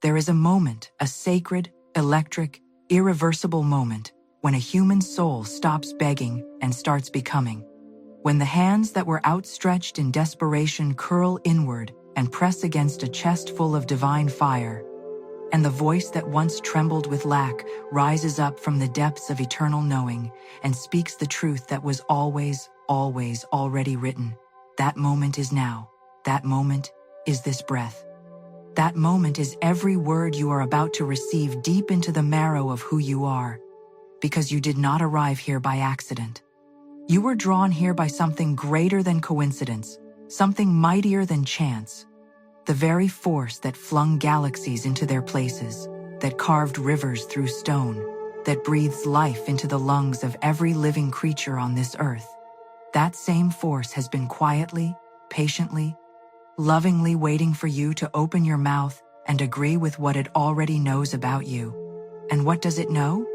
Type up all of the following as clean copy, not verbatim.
There is a moment, a sacred, electric, irreversible moment, when a human soul stops begging and starts becoming. When the hands that were outstretched in desperation curl inward and press against a chest full of divine fire, and the voice that once trembled with lack rises up from the depths of eternal knowing and speaks the truth that was always, always already written. That moment is now. That moment is this breath. That moment is every word you are about to receive deep into the marrow of who you are, because you did not arrive here by accident. You were drawn here by something greater than coincidence, something mightier than chance. The very force that flung galaxies into their places, that carved rivers through stone, that breathes life into the lungs of every living creature on this earth. That same force has been quietly, patiently, lovingly waiting for you to open your mouth and agree with what it already knows about you. And what does it know?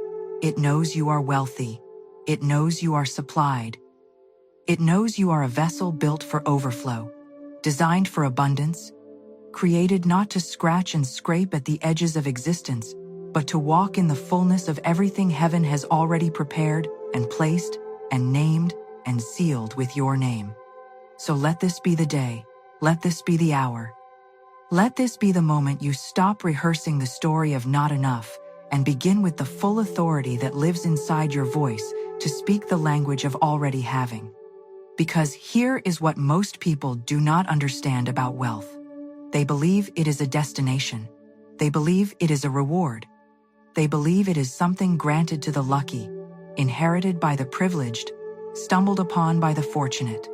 It knows you are wealthy. It knows you are supplied. It knows you are a vessel built for overflow, designed for abundance, created not to scratch and scrape at the edges of existence, but to walk in the fullness of everything heaven has already prepared and placed and named and sealed with your name. So let this be the day. Let this be the hour. Let this be the moment you stop rehearsing the story of not enough and begin with the full authority that lives inside your voice to speak the language of already having. Because here is what most people do not understand about wealth. They believe it is a destination. They believe it is a reward. They believe it is something granted to the lucky, inherited by the privileged, stumbled upon by the fortunate.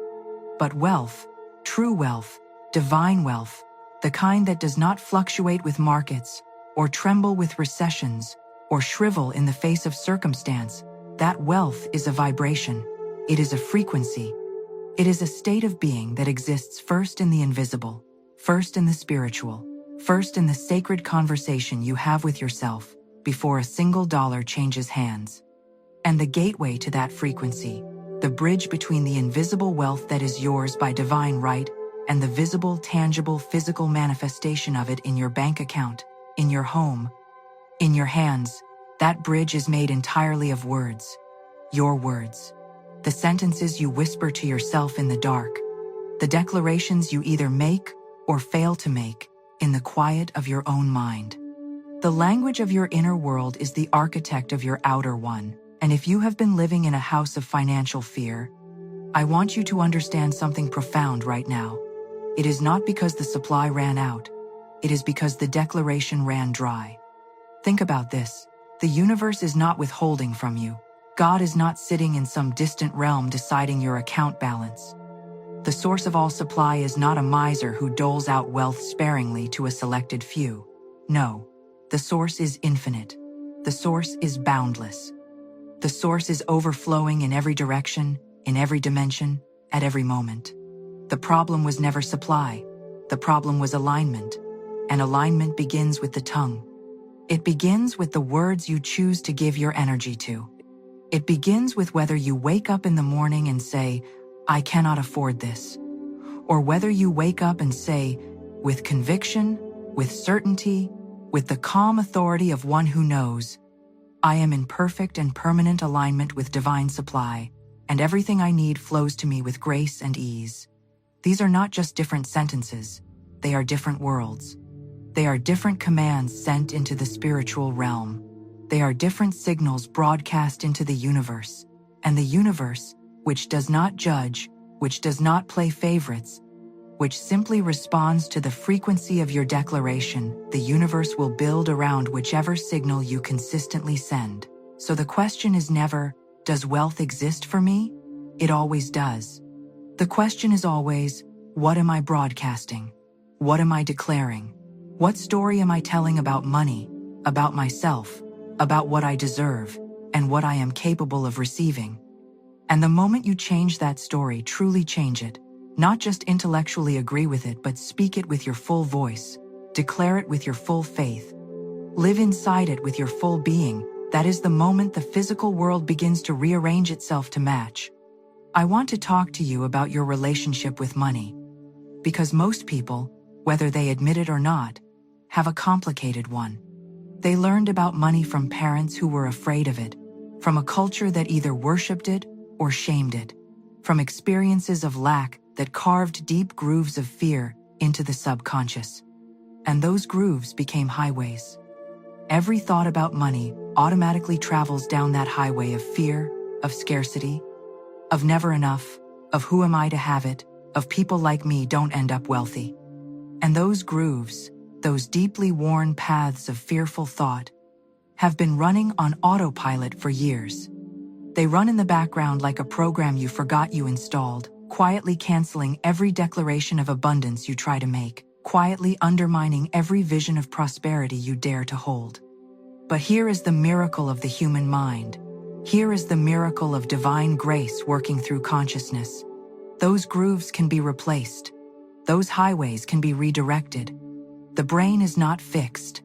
But wealth, true wealth, divine wealth, the kind that does not fluctuate with markets, or tremble with recessions, or shrivel in the face of circumstance, that wealth is a vibration. It is a frequency. It is a state of being that exists first in the invisible, first in the spiritual, first in the sacred conversation you have with yourself before a single dollar changes hands. And the gateway to that frequency, the bridge between the invisible wealth that is yours by divine right and the visible, tangible, physical manifestation of it in your bank account, in your home, in your hands, that bridge is made entirely of words. Your words. The sentences you whisper to yourself in the dark. The declarations you either make or fail to make in the quiet of your own mind. The language of your inner world is the architect of your outer one, and if you have been living in a house of financial fear, I want you to understand something profound right now. It is not because the supply ran out. It is because the declaration ran dry. Think about this. The universe is not withholding from you. God is not sitting in some distant realm deciding your account balance. The source of all supply is not a miser who doles out wealth sparingly to a selected few. No, the source is infinite. The source is boundless. The source is overflowing in every direction, in every dimension, at every moment. The problem was never supply. The problem was alignment. And alignment begins with the tongue. It begins with the words you choose to give your energy to. It begins with whether you wake up in the morning and say, I cannot afford this. Or whether you wake up and say, with conviction, with certainty, with the calm authority of one who knows, I am in perfect and permanent alignment with divine supply, and everything I need flows to me with grace and ease. These are not just different sentences, they are different worlds. They are different commands sent into the spiritual realm. They are different signals broadcast into the universe. And the universe, which does not judge, which does not play favorites, which simply responds to the frequency of your declaration, the universe will build around whichever signal you consistently send. So the question is never, does wealth exist for me? It always does. The question is always, what am I broadcasting? What am I declaring? What story am I telling about money, about myself, about what I deserve, and what I am capable of receiving? And the moment you change that story, truly change it, not just intellectually agree with it, but speak it with your full voice, declare it with your full faith, live inside it with your full being, that is the moment the physical world begins to rearrange itself to match. I want to talk to you about your relationship with money. Because most people, whether they admit it or not, have a complicated one. They learned about money from parents who were afraid of it, from a culture that either worshipped it or shamed it, from experiences of lack that carved deep grooves of fear into the subconscious. And those grooves became highways. Every thought about money automatically travels down that highway of fear, of scarcity, of never enough, of who am I to have it, of people like me don't end up wealthy. And those grooves, those deeply worn paths of fearful thought, have been running on autopilot for years. They run in the background like a program you forgot you installed, quietly canceling every declaration of abundance you try to make, quietly undermining every vision of prosperity you dare to hold. But here is the miracle of the human mind. Here is the miracle of divine grace working through consciousness. Those grooves can be replaced. Those highways can be redirected. The brain is not fixed.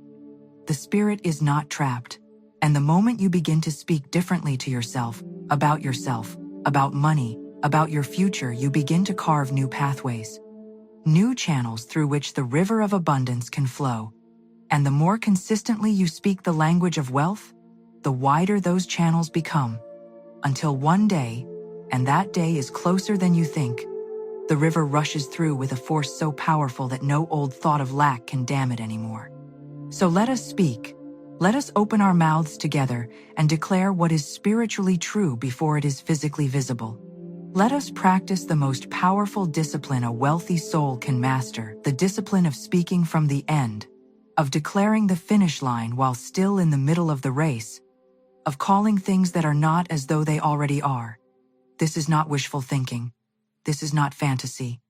The spirit is not trapped. And the moment you begin to speak differently to yourself, about money, about your future, you begin to carve new pathways, new channels through which the river of abundance can flow. And the more consistently you speak the language of wealth, the wider those channels become, until one day, and that day is closer than you think, the river rushes through with a force so powerful that no old thought of lack can dam it anymore. So let us speak. Let us open our mouths together and declare what is spiritually true before it is physically visible. Let us practice the most powerful discipline a wealthy soul can master, the discipline of speaking from the end, of declaring the finish line while still in the middle of the race, of calling things that are not as though they already are. This is not wishful thinking. This is not fantasy.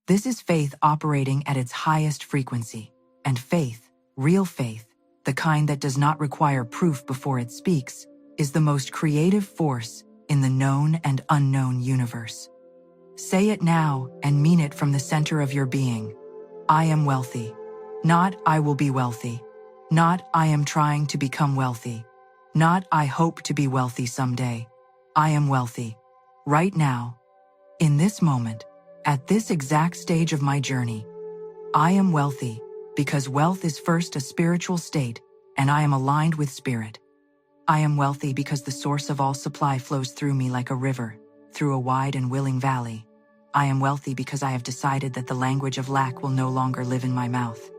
This is faith operating at its highest frequency. And faith, real faith, the kind that does not require proof before it speaks, is the most creative force in the known and unknown universe. Say it now and mean it from the center of your being. I am wealthy. Not I will be wealthy. Not I am trying to become wealthy. Not I hope to be wealthy someday. I am wealthy. Right now. In this moment. At this exact stage of my journey. I am wealthy because wealth is first a spiritual state, and I am aligned with spirit. I am wealthy because the source of all supply flows through me like a river, through a wide and willing valley. I am wealthy because I have decided that the language of lack will no longer live in my mouth.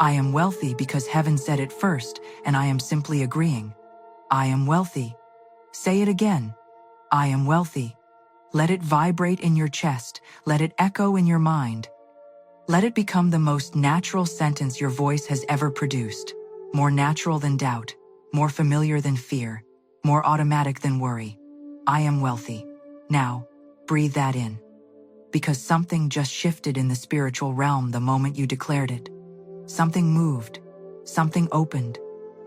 I am wealthy because heaven said it first, and I am simply agreeing. I am wealthy. Say it again. I am wealthy. Let it vibrate in your chest. Let it echo in your mind. Let it become the most natural sentence your voice has ever produced. More natural than doubt. More familiar than fear. More automatic than worry. I am wealthy. Now, breathe that in. Because something just shifted in the spiritual realm the moment you declared it. Something moved. Something opened.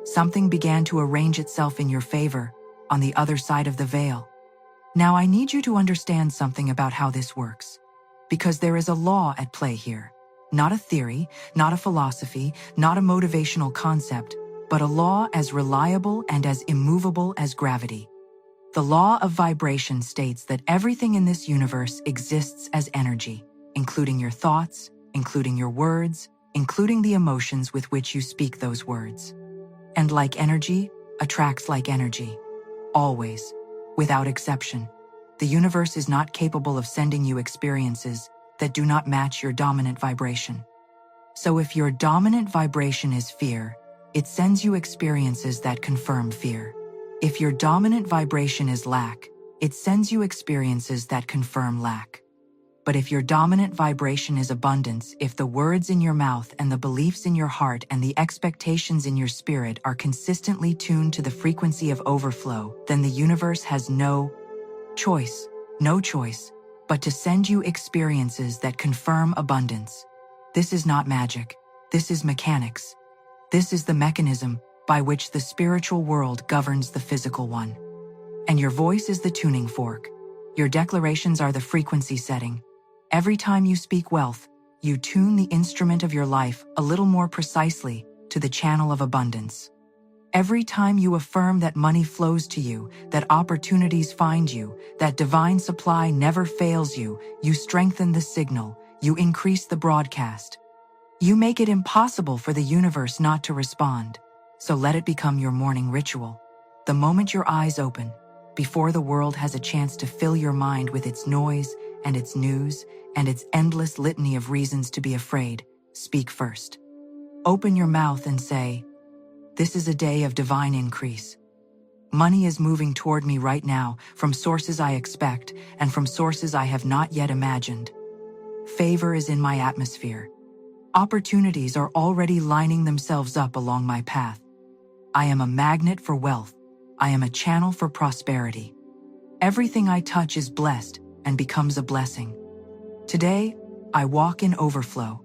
Something began to arrange itself in your favor, on the other side of the veil. Now I need you to understand something about how this works. Because there is a law at play here. Not a theory, not a philosophy, not a motivational concept, but a law as reliable and as immovable as gravity. The law of vibration states that everything in this universe exists as energy, including your thoughts, including your words, including the emotions with which you speak those words. And like energy, attracts like energy. Always, without exception. The universe is not capable of sending you experiences that do not match your dominant vibration. So if your dominant vibration is fear, it sends you experiences that confirm fear. If your dominant vibration is lack, it sends you experiences that confirm lack. But if your dominant vibration is abundance, if the words in your mouth and the beliefs in your heart and the expectations in your spirit are consistently tuned to the frequency of overflow, then the universe has no choice, but to send you experiences that confirm abundance. This is not magic. This is mechanics. This is the mechanism by which the spiritual world governs the physical one. And your voice is the tuning fork. Your declarations are the frequency setting. Every time you speak wealth, you tune the instrument of your life a little more precisely to the channel of abundance. Every time you affirm that money flows to you, that opportunities find you, that divine supply never fails you, you strengthen the signal, you increase the broadcast. You make it impossible for the universe not to respond, so let it become your morning ritual. The moment your eyes open, before the world has a chance to fill your mind with its noise and its news and its endless litany of reasons to be afraid, speak first. Open your mouth and say, "This is a day of divine increase. Money is moving toward me right now from sources I expect and from sources I have not yet imagined. Favor is in my atmosphere. Opportunities are already lining themselves up along my path. I am a magnet for wealth. I am a channel for prosperity. Everything I touch is blessed and becomes a blessing. Today, I walk in overflow.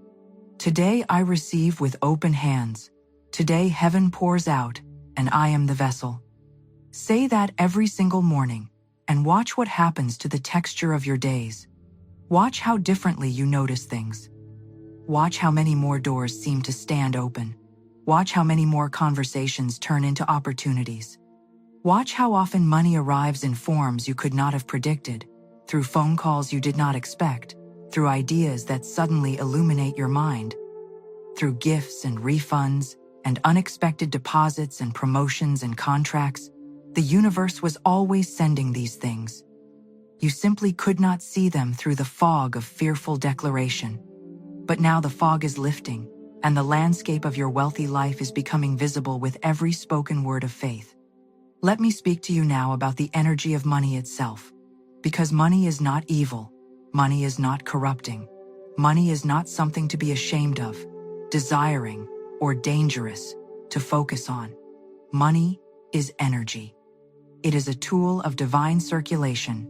Today I receive with open hands. Today heaven pours out, and I am the vessel." Say that every single morning, and watch what happens to the texture of your days. Watch how differently you notice things. Watch how many more doors seem to stand open. Watch how many more conversations turn into opportunities. Watch how often money arrives in forms you could not have predicted, through phone calls you did not expect, through ideas that suddenly illuminate your mind, through gifts and refunds and unexpected deposits and promotions and contracts. The universe was always sending these things. You simply could not see them through the fog of fearful declaration. But now the fog is lifting, and the landscape of your wealthy life is becoming visible with every spoken word of faith. Let me speak to you now about the energy of money itself. Because money is not evil. Money is not corrupting. Money is not something to be ashamed of, desiring, or dangerous to focus on. Money is energy. It is a tool of divine circulation.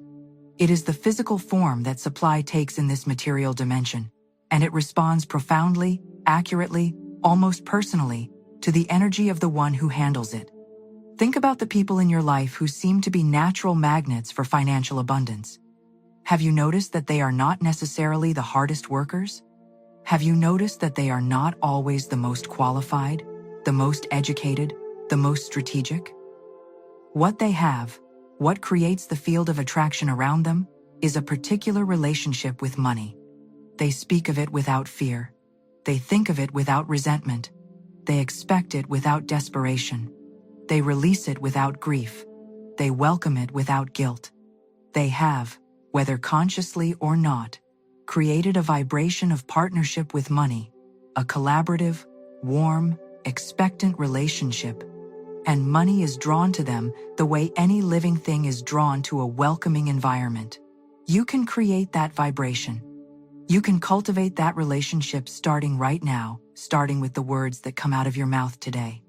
It is the physical form that supply takes in this material dimension, and it responds profoundly, accurately, almost personally, to the energy of the one who handles it. Think about the people in your life who seem to be natural magnets for financial abundance. Have you noticed that they are not necessarily the hardest workers? Have you noticed that they are not always the most qualified, the most educated, the most strategic? What they have, what creates the field of attraction around them, is a particular relationship with money. They speak of it without fear. They think of it without resentment. They expect it without desperation. They release it without grief. They welcome it without guilt. They have, whether consciously or not, created a vibration of partnership with money, a collaborative, warm, expectant relationship. And money is drawn to them the way any living thing is drawn to a welcoming environment. You can create that vibration. You can cultivate that relationship starting right now, starting with the words that come out of your mouth today.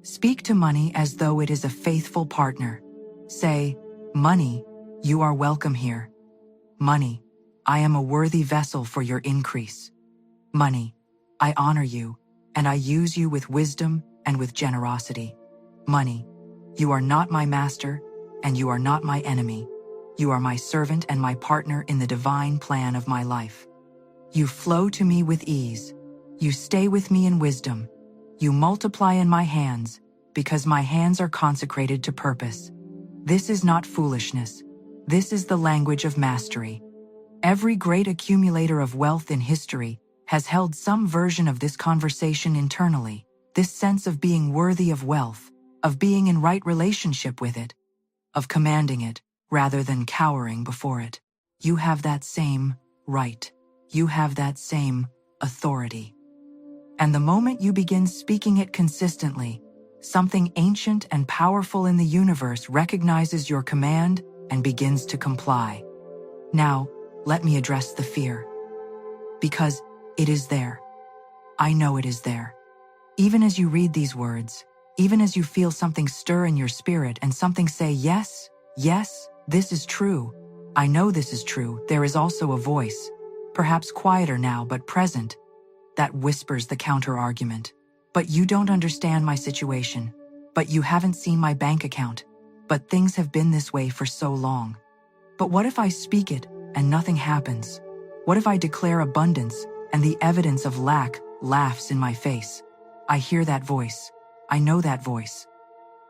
Speak to money as though it is a faithful partner. Say, "Money, you are welcome here. Money, I am a worthy vessel for your increase. Money, I honor you, and I use you with wisdom and with generosity. Money, you are not my master, and you are not my enemy. You are my servant and my partner in the divine plan of my life. You flow to me with ease. You stay with me in wisdom. You multiply in my hands, because my hands are consecrated to purpose. This is not foolishness. This is the language of mastery." Every great accumulator of wealth in history has held some version of this conversation internally, this sense of being worthy of wealth, of being in right relationship with it, of commanding it rather than cowering before it. You have that same right. You have that same authority. And the moment you begin speaking it consistently, something ancient and powerful in the universe recognizes your command and begins to comply. Now, let me address the fear. Because it is there. I know it is there. Even as you read these words, even as you feel something stir in your spirit and something say, "Yes, yes, this is true. I know this is true," there is also a voice, perhaps quieter now but present, that whispers the counter-argument. "But you don't understand my situation. But you haven't seen my bank account. But things have been this way for so long. But what if I speak it and nothing happens? What if I declare abundance and the evidence of lack laughs in my face?" I hear that voice. I know that voice.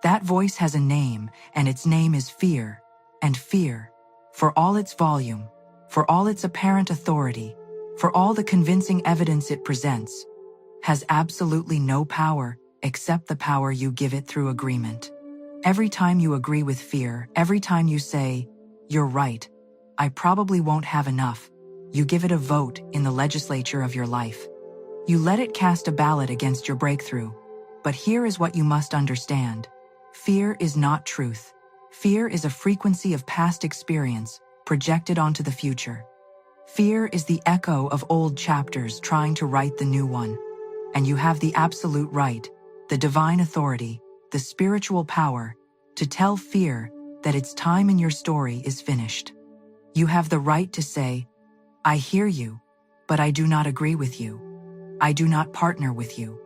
That voice has a name, and its name is fear. And fear, for all its volume, for all its apparent authority, for all the convincing evidence it presents, has absolutely no power except the power you give it through agreement. Every time you agree with fear, every time you say, "You're right, I probably won't have enough," you give it a vote in the legislature of your life. You let it cast a ballot against your breakthrough. But here is what you must understand. Fear is not truth. Fear is a frequency of past experience projected onto the future. Fear is the echo of old chapters trying to write the new one. And you have the absolute right, the divine authority, the spiritual power, to tell fear that its time in your story is finished. You have the right to say, "I hear you, but I do not agree with you. I do not partner with you.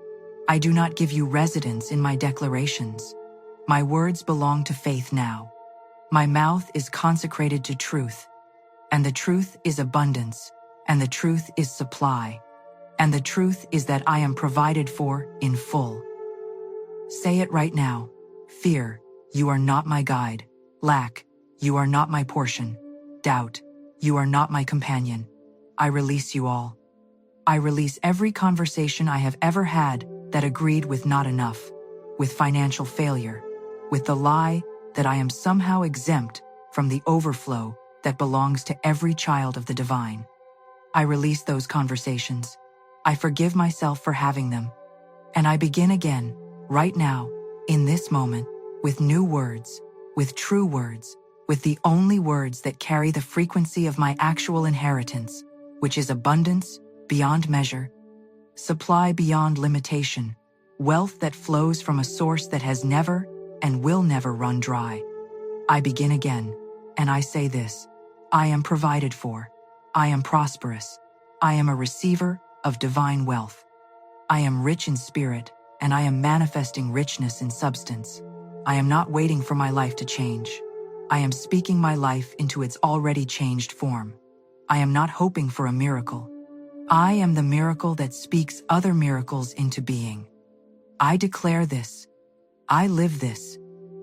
I do not give you residence in my declarations. My words belong to faith now. My mouth is consecrated to truth. And the truth is abundance. And the truth is supply. And the truth is that I am provided for in full." Say it right now. Fear, you are not my guide. Lack, you are not my portion. Doubt, you are not my companion. I release you all. I release every conversation I have ever had that agreed with not enough, with financial failure, with the lie that I am somehow exempt from the overflow that belongs to every child of the divine. I release those conversations. I forgive myself for having them. And I begin again, right now, in this moment, with new words, with true words, with the only words that carry the frequency of my actual inheritance, which is abundance beyond measure, supply beyond limitation, wealth that flows from a source that has never and will never run dry. I begin again, and I say this: I am provided for. I am prosperous. I am a receiver of divine wealth. I am rich in spirit, and I am manifesting richness in substance. I am not waiting for my life to change. I am speaking my life into its already changed form. I am not hoping for a miracle. I am the miracle that speaks other miracles into being. I declare this. I live this.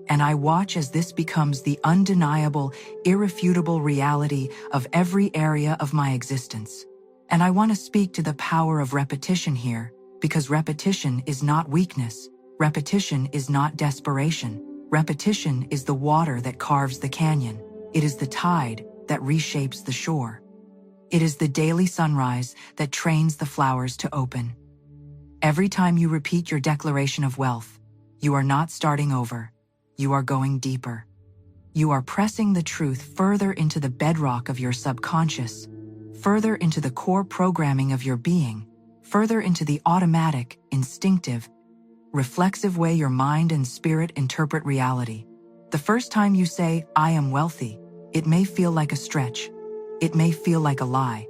And I watch as this becomes the undeniable, irrefutable reality of every area of my existence. And I want to speak to the power of repetition here, because repetition is not weakness. Repetition is not desperation. Repetition is the water that carves the canyon. It is the tide that reshapes the shore. It is the daily sunrise that trains the flowers to open. Every time you repeat your declaration of wealth, you are not starting over. You are going deeper. You are pressing the truth further into the bedrock of your subconscious, further into the core programming of your being, further into the automatic, instinctive, reflexive way your mind and spirit interpret reality. The first time you say, "I am wealthy," it may feel like a stretch. It may feel like a lie.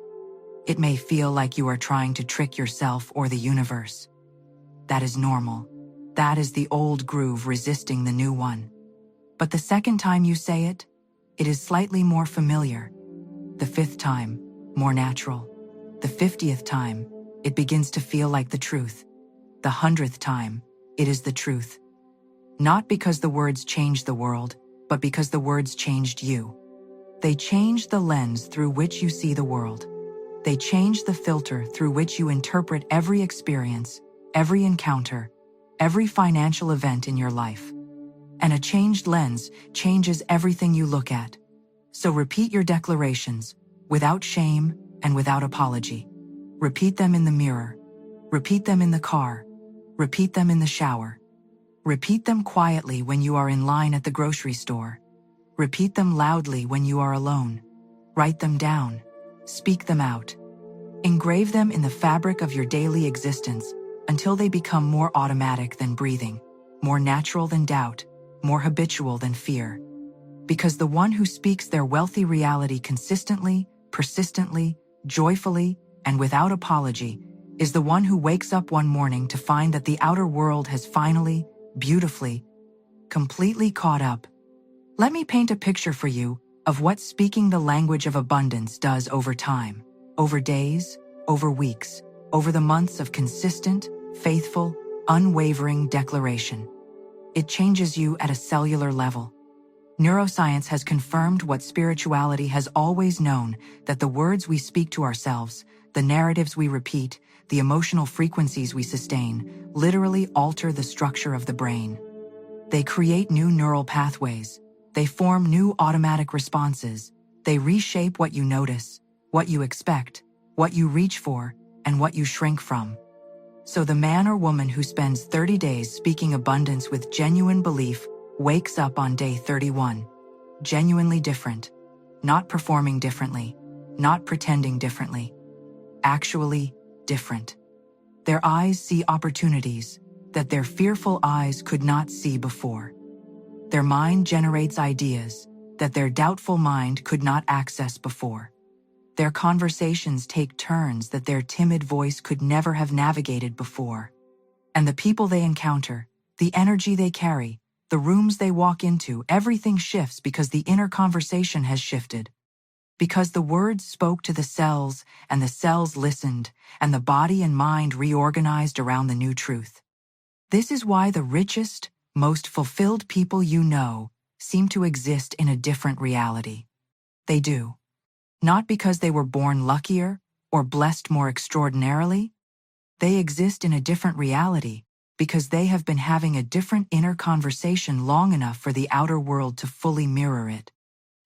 It may feel like you are trying to trick yourself or the universe. That is normal. That is the old groove resisting the new one. But the second time you say it, it is slightly more familiar. The fifth time, more natural. The 50th time, it begins to feel like the truth. The 100th time, it is the truth. Not because the words changed the world, but because the words changed you. They changed the lens through which you see the world. They changed the filter through which you interpret every experience, every encounter, every financial event in your life. And a changed lens changes everything you look at. So repeat your declarations, without shame and without apology. Repeat them in the mirror. Repeat them in the car. Repeat them in the shower. Repeat them quietly when you are in line at the grocery store. Repeat them loudly when you are alone. Write them down. Speak them out. Engrave them in the fabric of your daily existence until they become more automatic than breathing, more natural than doubt, more habitual than fear. Because the one who speaks their wealthy reality consistently, persistently, joyfully, and without apology is the one who wakes up one morning to find that the outer world has finally, beautifully, completely caught up. Let me paint a picture for you of what speaking the language of abundance does over time, over days, over weeks, over the months of consistent, faithful, unwavering declaration. It changes you at a cellular level. Neuroscience has confirmed what spirituality has always known, that the words we speak to ourselves, the narratives we repeat, the emotional frequencies we sustain, literally alter the structure of the brain. They create new neural pathways. They form new automatic responses. They reshape what you notice, what you expect, what you reach for, and what you shrink from. So the man or woman who spends 30 days speaking abundance with genuine belief wakes up on day 31, genuinely different, not performing differently, not pretending differently, actually different. Their eyes see opportunities that their fearful eyes could not see before. Their mind generates ideas that their doubtful mind could not access before. Their conversations take turns that their timid voice could never have navigated before. And the people they encounter, the energy they carry, the rooms they walk into, everything shifts because the inner conversation has shifted. Because the words spoke to the cells, and the cells listened, and the body and mind reorganized around the new truth. This is why the richest, most fulfilled people you know seem to exist in a different reality. They do. Not because they were born luckier or blessed more extraordinarily. They exist in a different reality because they have been having a different inner conversation long enough for the outer world to fully mirror it.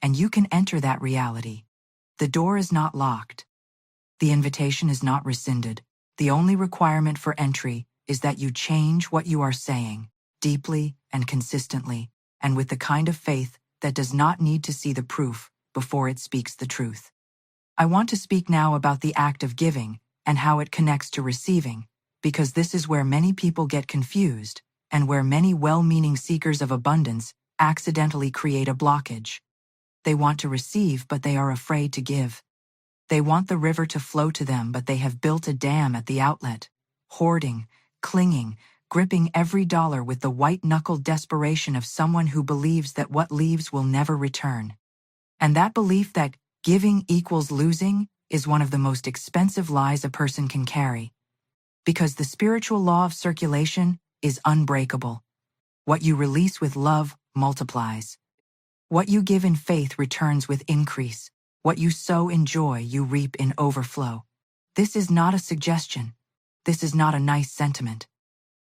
And you can enter that reality. The door is not locked. The invitation is not rescinded. The only requirement for entry is that you change what you are saying, deeply and consistently, and with the kind of faith that does not need to see the proof before it speaks the truth. I want to speak now about the act of giving and how it connects to receiving, because this is where many people get confused and where many well-meaning seekers of abundance accidentally create a blockage. They want to receive, but they are afraid to give. They want the river to flow to them, but they have built a dam at the outlet, hoarding, clinging, gripping every dollar with the white-knuckled desperation of someone who believes that what leaves will never return. And that belief that giving equals losing is one of the most expensive lies a person can carry. Because the spiritual law of circulation is unbreakable. What you release with love multiplies. What you give in faith returns with increase. What you sow in joy, you reap in overflow. This is not a suggestion. This is not a nice sentiment.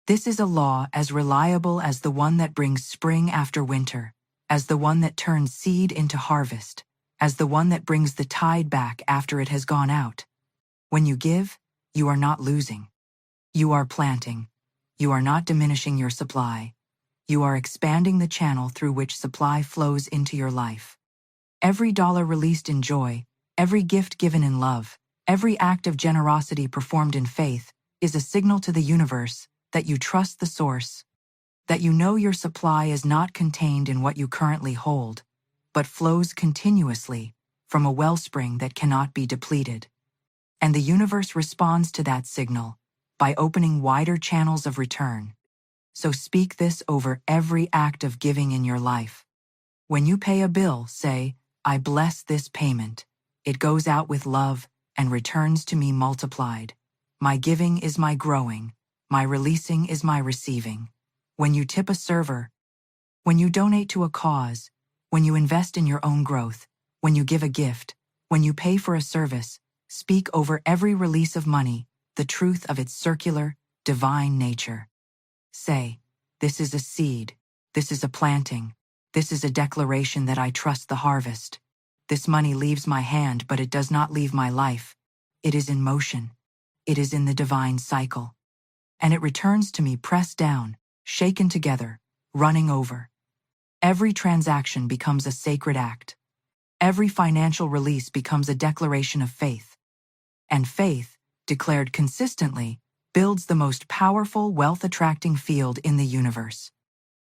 This is a law as reliable as the one that brings spring after winter, as the one that turns seed into harvest, as the one that brings the tide back after it has gone out. When you give, you are not losing. You are planting. You are not diminishing your supply. You are expanding the channel through which supply flows into your life. Every dollar released in joy, every gift given in love, every act of generosity performed in faith is a signal to the universe that you trust the source, that you know your supply is not contained in what you currently hold, but flows continuously from a wellspring that cannot be depleted. And the universe responds to that signal by opening wider channels of return. So speak this over every act of giving in your life. When you pay a bill, say, I bless this payment. It goes out with love and returns to me multiplied. My giving is my growing. My releasing is my receiving. When you tip a server, when you donate to a cause, when you invest in your own growth, when you give a gift, when you pay for a service, speak over every release of money the truth of its circular, divine nature. Say, this is a seed, this is a planting, this is a declaration that I trust the harvest. This money leaves my hand, but it does not leave my life. It is in motion. It is in the divine cycle. And it returns to me pressed down, shaken together, running over. Every transaction becomes a sacred act. Every financial release becomes a declaration of faith. And faith, declared consistently, builds the most powerful wealth-attracting field in the universe.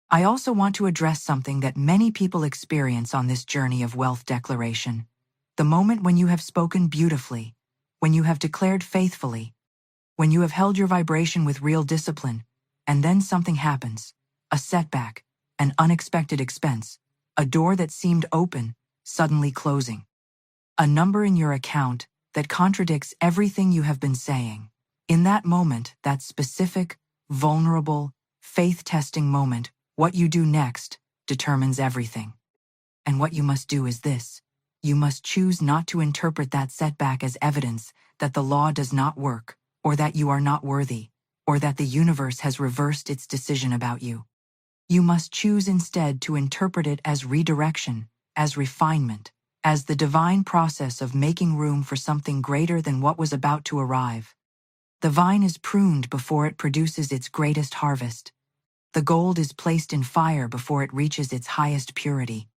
I also want to address something that many people experience on this journey of wealth declaration. The moment when you have spoken beautifully, when you have declared faithfully, when you have held your vibration with real discipline, and then something happens, a setback, an unexpected expense, a door that seemed open, suddenly closing. A number in your account that contradicts everything you have been saying. In that moment, that specific, vulnerable, faith-testing moment, what you do next determines everything. And what you must do is this. You must choose not to interpret that setback as evidence that the law does not work, or that you are not worthy, or that the universe has reversed its decision about you. You must choose instead to interpret it as redirection, as refinement, as the divine process of making room for something greater than what was about to arrive. The vine is pruned before it produces its greatest harvest. The gold is placed in fire before it reaches its highest purity.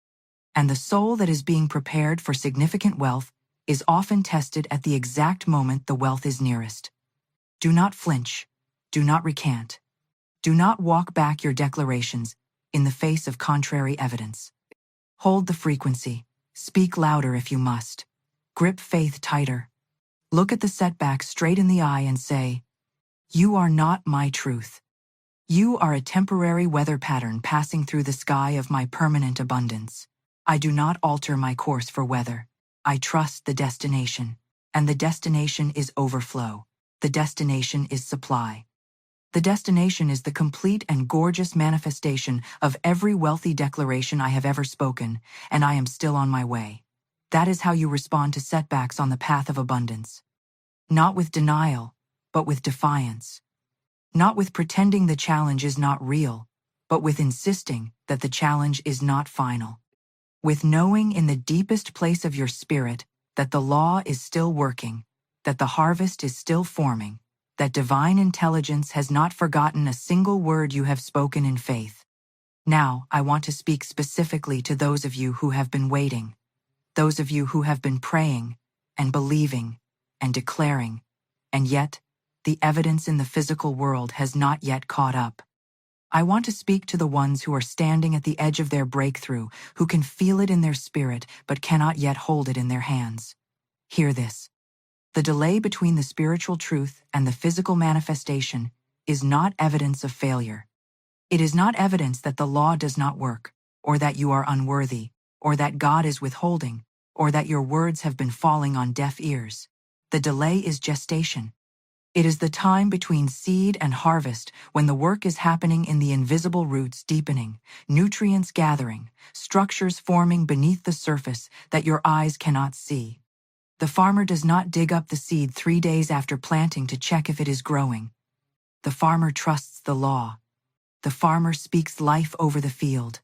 And the soul that is being prepared for significant wealth is often tested at the exact moment the wealth is nearest. Do not flinch. Do not recant. Do not walk back your declarations in the face of contrary evidence. Hold the frequency. Speak louder if you must. Grip faith tighter. Look at the setback straight in the eye and say, "You are not my truth. You are a temporary weather pattern passing through the sky of my permanent abundance. I do not alter my course for weather. I trust the destination. And the destination is overflow. The destination is supply. The destination is the complete and gorgeous manifestation of every wealthy declaration I have ever spoken, and I am still on my way." That is how you respond to setbacks on the path of abundance. Not with denial, but with defiance. Not with pretending the challenge is not real, but with insisting that the challenge is not final. With knowing in the deepest place of your spirit that the law is still working, that the harvest is still forming, that divine intelligence has not forgotten a single word you have spoken in faith. Now, I want to speak specifically to those of you who have been waiting, those of you who have been praying and believing and declaring, and yet, the evidence in the physical world has not yet caught up. I want to speak to the ones who are standing at the edge of their breakthrough, who can feel it in their spirit but cannot yet hold it in their hands. Hear this. The delay between the spiritual truth and the physical manifestation is not evidence of failure. It is not evidence that the law does not work, or that you are unworthy, or that God is withholding, or that your words have been falling on deaf ears. The delay is gestation. It is the time between seed and harvest when the work is happening in the invisible roots deepening, nutrients gathering, structures forming beneath the surface that your eyes cannot see. The farmer does not dig up the seed 3 days after planting to check if it is growing. The farmer trusts the law. The farmer speaks life over the field.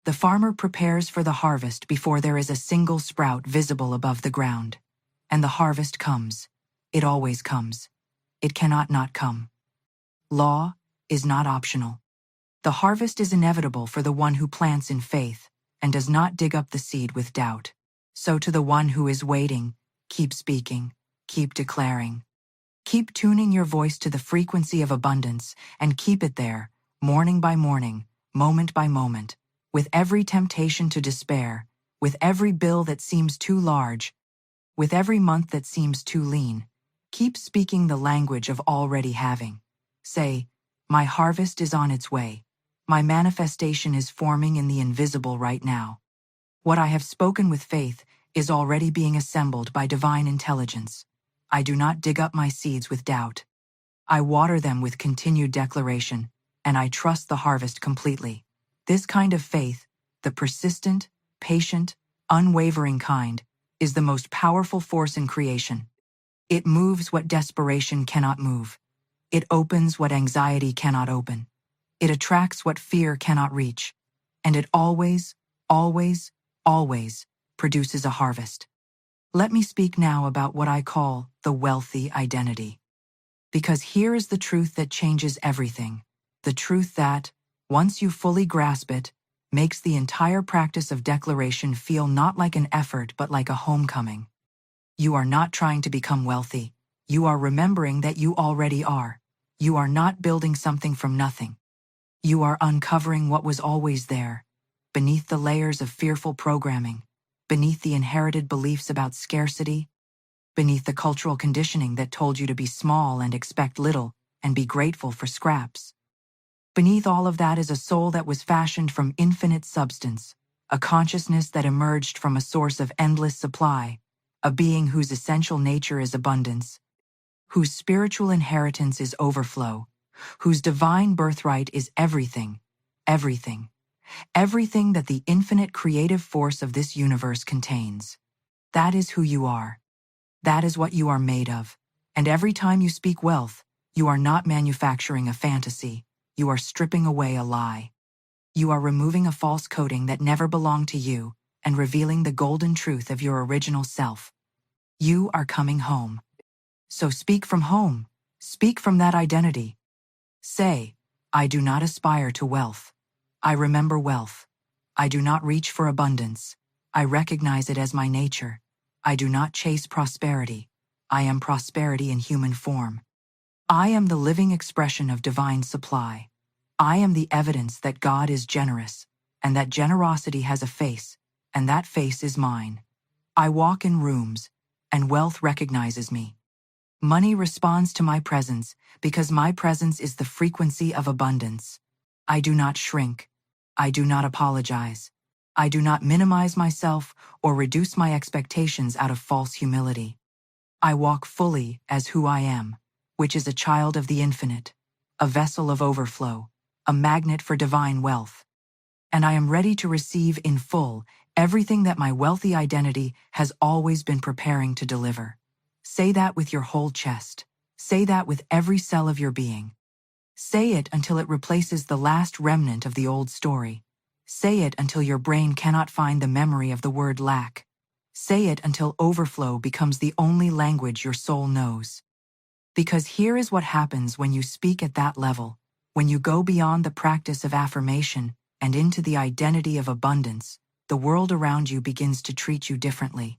The farmer prepares for the harvest before there is a single sprout visible above the ground. And the harvest comes. It always comes. It cannot not come. Law is not optional. The harvest is inevitable for the one who plants in faith and does not dig up the seed with doubt. So to the one who is waiting, keep speaking, keep declaring. Keep tuning your voice to the frequency of abundance and keep it there, morning by morning, moment by moment, with every temptation to despair, with every bill that seems too large, with every month that seems too lean. Keep speaking the language of already having. Say, "My harvest is on its way. My manifestation is forming in the invisible right now. What I have spoken with faith is already being assembled by divine intelligence. I do not dig up my seeds with doubt. I water them with continued declaration, and I trust the harvest completely." This kind of faith, the persistent, patient, unwavering kind, is the most powerful force in creation. It moves what desperation cannot move. It opens what anxiety cannot open. It attracts what fear cannot reach. And it always, always, always produces a harvest. Let me speak now about what I call the wealthy identity. Because here is the truth that changes everything. The truth that, once you fully grasp it, makes the entire practice of declaration feel not like an effort but like a homecoming. You are not trying to become wealthy. You are remembering that you already are. You are not building something from nothing. You are uncovering what was always there, beneath the layers of fearful programming, beneath the inherited beliefs about scarcity, beneath the cultural conditioning that told you to be small and expect little and be grateful for scraps. Beneath all of that is a soul that was fashioned from infinite substance, a consciousness that emerged from a source of endless supply, a being whose essential nature is abundance, whose spiritual inheritance is overflow, whose divine birthright is everything, everything, everything that the infinite creative force of this universe contains. That is who you are. That is what you are made of. And every time you speak wealth, you are not manufacturing a fantasy, you are stripping away a lie. You are removing a false coating that never belonged to you and revealing the golden truth of your original self. You are coming home. So speak from home. Speak from that identity. Say, I do not aspire to wealth. I remember wealth. I do not reach for abundance. I recognize it as my nature. I do not chase prosperity. I am prosperity in human form. I am the living expression of divine supply. I am the evidence that God is generous, and that generosity has a face, and that face is mine. I walk in rooms, and wealth recognizes me. Money responds to my presence because my presence is the frequency of abundance. I do not shrink. I do not apologize. I do not minimize myself or reduce my expectations out of false humility. I walk fully as who I am, which is a child of the infinite, a vessel of overflow, a magnet for divine wealth. And I am ready to receive in full everything that my wealthy identity has always been preparing to deliver. Say that with your whole chest. Say that with every cell of your being. Say it until it replaces the last remnant of the old story. Say it until your brain cannot find the memory of the word lack. Say it until overflow becomes the only language your soul knows. Because here is what happens when you speak at that level, when you go beyond the practice of affirmation and into the identity of abundance, the world around you begins to treat you differently.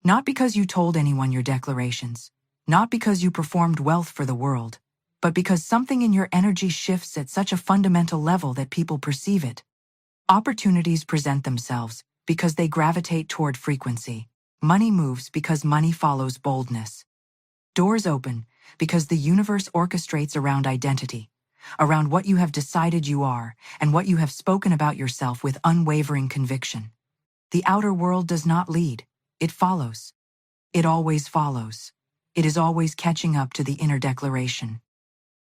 Not because you told anyone your declarations, not because you performed wealth for the world, but because something in your energy shifts at such a fundamental level that people perceive it. Opportunities present themselves because they gravitate toward frequency. Money moves because money follows boldness. Doors open because the universe orchestrates around identity, around what you have decided you are and what you have spoken about yourself with unwavering conviction. The outer world does not lead, it follows. It always follows. It is always catching up to the inner declaration.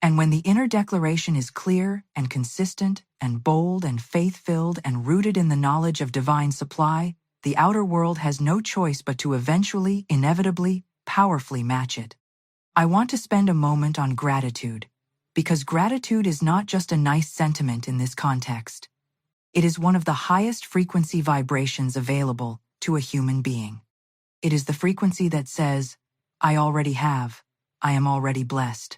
And when the inner declaration is clear and consistent and bold and faith-filled and rooted in the knowledge of divine supply, the outer world has no choice but to eventually, inevitably, powerfully match it. I want to spend a moment on gratitude, because gratitude is not just a nice sentiment in this context. It is one of the highest frequency vibrations available to a human being. It is the frequency that says, I already have, I am already blessed.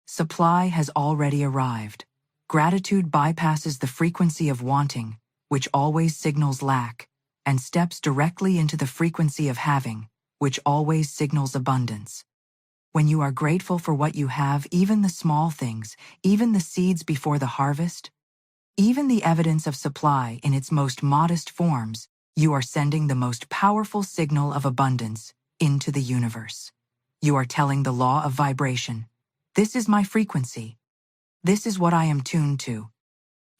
Supply has already arrived. Gratitude bypasses the frequency of wanting, which always signals lack, and steps directly into the frequency of having, which always signals abundance. When you are grateful for what you have, even the small things, even the seeds before the harvest, even the evidence of supply in its most modest forms, you are sending the most powerful signal of abundance into the universe. You are telling the law of vibration, this is my frequency. This is what I am tuned to.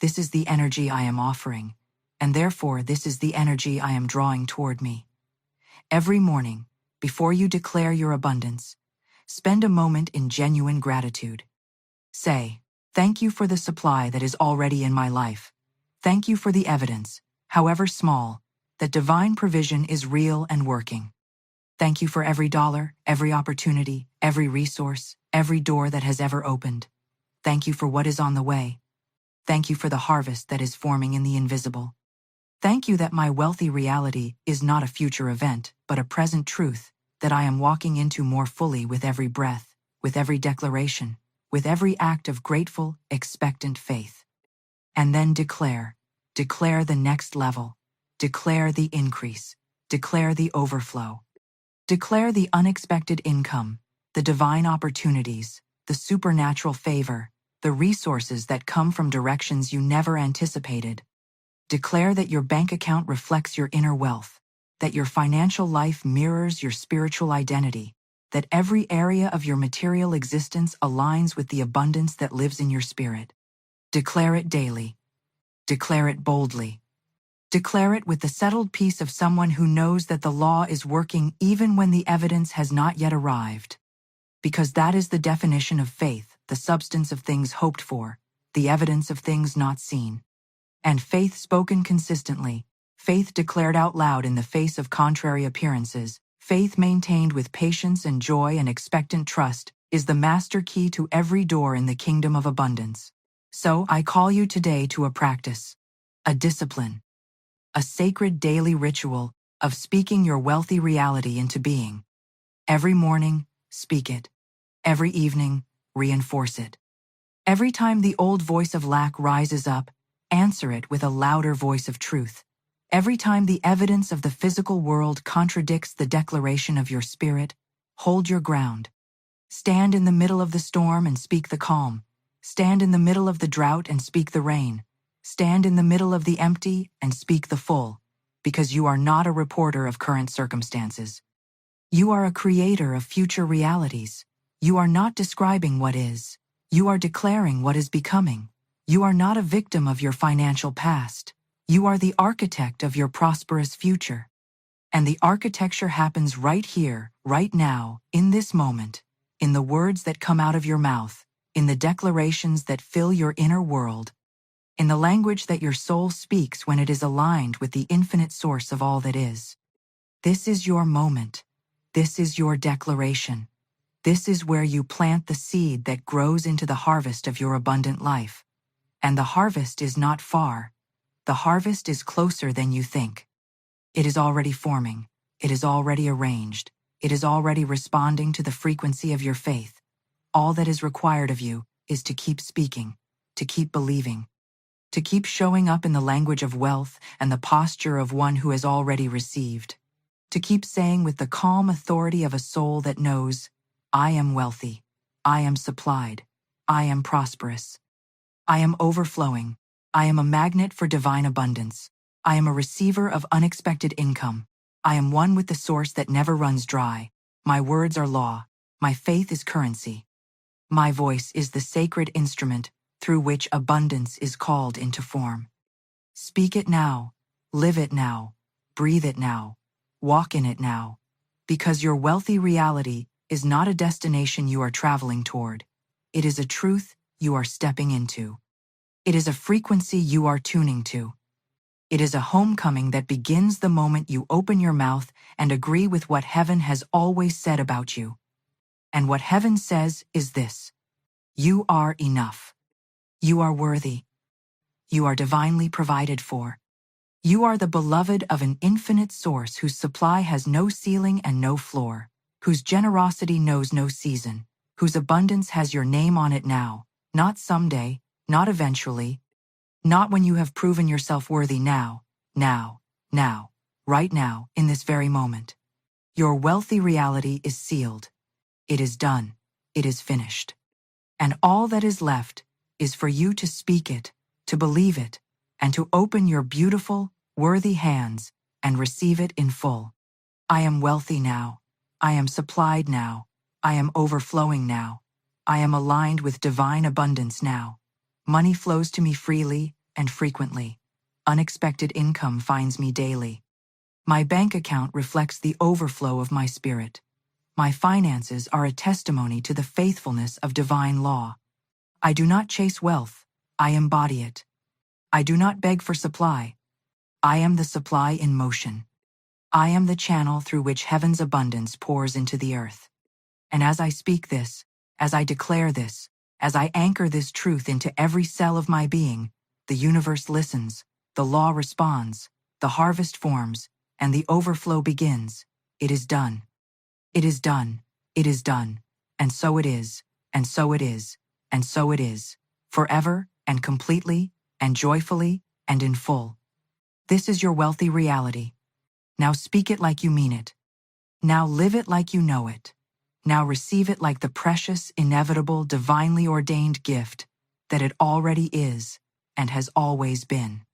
This is the energy I am offering, and therefore this is the energy I am drawing toward me. Every morning, before you declare your abundance, spend a moment in genuine gratitude. Say, thank you for the supply that is already in my life. Thank you for the evidence, however small, that divine provision is real and working. Thank you for every dollar, every opportunity, every resource, every door that has ever opened. Thank you for what is on the way. Thank you for the harvest that is forming in the invisible. Thank you that my wealthy reality is not a future event, but a present truth that I am walking into more fully with every breath, with every declaration, with every act of grateful, expectant faith. And then declare the next level, declare the increase, declare the overflow. Declare the unexpected income, the divine opportunities, the supernatural favor, the resources that come from directions you never anticipated. Declare that your bank account reflects your inner wealth, that your financial life mirrors your spiritual identity, that every area of your material existence aligns with the abundance that lives in your spirit. Declare it daily. Declare it boldly. Declare it with the settled peace of someone who knows that the law is working even when the evidence has not yet arrived. Because that is the definition of faith, the substance of things hoped for, the evidence of things not seen. And faith spoken consistently, faith declared out loud in the face of contrary appearances, Faith maintained with patience and joy and expectant trust is the master key to every door in the kingdom of abundance. So I call you today to a practice, a discipline, a sacred daily ritual of speaking your wealthy reality into being. Every morning, speak it. Every evening, reinforce it. Every time the old voice of lack rises up, answer it with a louder voice of truth. Every time the evidence of the physical world contradicts the declaration of your spirit, hold your ground. Stand in the middle of the storm and speak the calm. Stand in the middle of the drought and speak the rain. Stand in the middle of the empty and speak the full, because you are not a reporter of current circumstances. You are a creator of future realities. You are not describing what is. You are declaring what is becoming. You are not a victim of your financial past. You are the architect of your prosperous future. And the architecture happens right here, right now, in this moment, in the words that come out of your mouth, in the declarations that fill your inner world, in the language that your soul speaks when it is aligned with the infinite source of all that is. This is your moment. This is your declaration. This is where you plant the seed that grows into the harvest of your abundant life. And the harvest is not far. The harvest is closer than you think. It is already forming. It is already arranged. It is already responding to the frequency of your faith. All that is required of you is to keep speaking, to keep believing, to keep showing up in the language of wealth and the posture of one who has already received, to keep saying with the calm authority of a soul that knows, I am wealthy, I am supplied, I am prosperous, I am overflowing, I am a magnet for divine abundance, I am a receiver of unexpected income, I am one with the source that never runs dry, my words are law, my faith is currency. My voice is the sacred instrument through which abundance is called into form. Speak it now, live it now, breathe it now, walk in it now, because your wealthy reality is not a destination you are traveling toward. It is a truth you are stepping into. It is a frequency you are tuning to. It is a homecoming that begins the moment you open your mouth and agree with what heaven has always said about you. And what heaven says is this: you are enough. You are worthy. You are divinely provided for. You are the beloved of an infinite source whose supply has no ceiling and no floor, whose generosity knows no season, whose abundance has your name on it now, not someday, not eventually, not when you have proven yourself worthy now, right now, in this very moment. Your wealthy reality is sealed. It is done. It is finished. And all that is left is for you to speak it, to believe it, and to open your beautiful, worthy hands and receive it in full. I am wealthy now. I am supplied now. I am overflowing now. I am aligned with divine abundance now. Money flows to me freely and frequently. Unexpected income finds me daily. My bank account reflects the overflow of my spirit. My finances are a testimony to the faithfulness of divine law. I do not chase wealth, I embody it. I do not beg for supply. I am the supply in motion. I am the channel through which heaven's abundance pours into the earth. And as I speak this, as I declare this, as I anchor this truth into every cell of my being, the universe listens, the law responds, the harvest forms, and the overflow begins. It is done. It is done. It is done. And so it is, and so it is, and so it is, forever and completely and joyfully and in full. This is your wealthy reality. Now speak it like you mean it. Now live it like you know it. Now receive it like the precious, inevitable, divinely ordained gift that it already is and has always been.